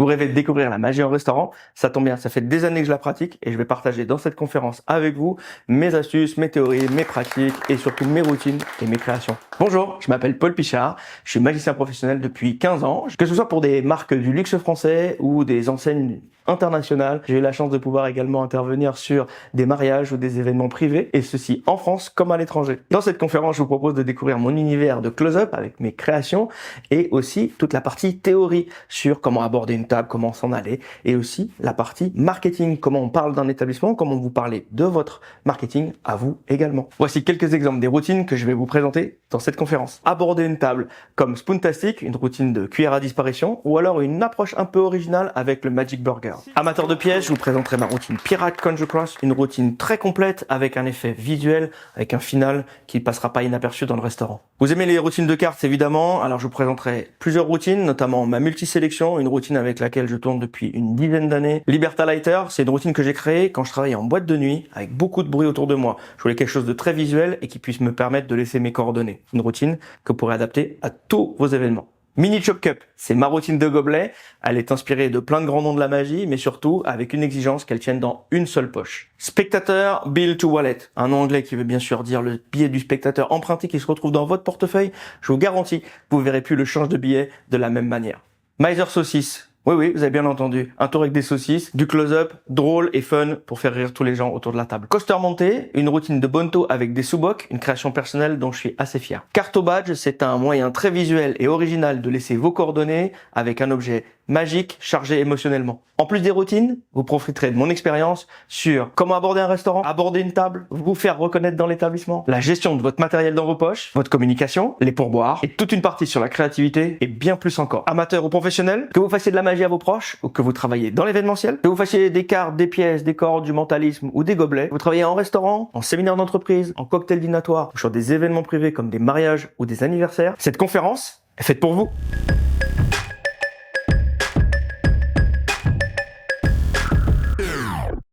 Vous rêvez de découvrir la magie en restaurant? Ça tombe bien, ça fait des années que je la pratique et je vais partager dans cette conférence avec vous mes astuces, mes théories, mes pratiques et surtout mes routines et mes créations. Bonjour, je m'appelle Paul Pichard, je suis magicien professionnel depuis 15 ans. Que ce soit pour des marques du luxe français ou des enseignes internationales, j'ai eu la chance de pouvoir également intervenir sur des mariages ou des événements privés, et ceci en France comme à l'étranger. Dans cette conférence, je vous propose de découvrir mon univers de close-up avec mes créations et aussi toute la partie théorie sur comment aborder une table, comment s'en aller, et aussi la partie marketing, comment on parle d'un établissement, comment vous parlez de votre marketing à vous également. Voici quelques exemples des routines que je vais vous présenter dans cette conférence. Aborder une table comme Spoontastic, une routine de cuillère à disparition, ou alors une approche un peu originale avec le Magic Burger. Amateur de pièges, je vous présenterai ma routine Pirate Conjure Cross, une routine très complète avec un effet visuel, avec un final qui ne passera pas inaperçu dans le restaurant. Vous aimez les routines de cartes évidemment, alors je vous présenterai plusieurs routines, notamment ma multi-sélection, une routine avec laquelle je tourne depuis une dizaine d'années. Liberta Lighter, c'est une routine que j'ai créée quand je travaillais en boîte de nuit, avec beaucoup de bruit autour de moi. Je voulais quelque chose de très visuel et qui puisse me permettre de laisser mes coordonnées. Une routine que vous pourrez adapter à tous vos événements. Mini Chop Cup, c'est ma routine de gobelet. Elle est inspirée de plein de grands noms de la magie, mais surtout avec une exigence qu'elle tienne dans une seule poche. Spectateur Bill to Wallet, un nom anglais qui veut bien sûr dire le billet du spectateur emprunté qui se retrouve dans votre portefeuille. Je vous garantis, vous verrez plus le change de billet de la même manière. Miser Saucisse. Oui, vous avez bien entendu. Un tour avec des saucisses, du close-up, drôle et fun pour faire rire tous les gens autour de la table. Coaster monté, une routine de Bonto avec des sous-bocs, une création personnelle dont je suis assez fier. Carte au badge, c'est un moyen très visuel et original de laisser vos coordonnées avec un objet magique, chargé émotionnellement. En plus des routines, vous profiterez de mon expérience sur comment aborder un restaurant, aborder une table, vous faire reconnaître dans l'établissement, la gestion de votre matériel dans vos poches, votre communication, les pourboires, et toute une partie sur la créativité et bien plus encore. Amateur ou professionnel, que vous fassiez de la magie à vos proches ou que vous travaillez dans l'événementiel, que vous fassiez des cartes, des pièces, des cordes, du mentalisme ou des gobelets, vous travaillez en restaurant, en séminaire d'entreprise, en cocktail dînatoire ou sur des événements privés comme des mariages ou des anniversaires, cette conférence est faite pour vous.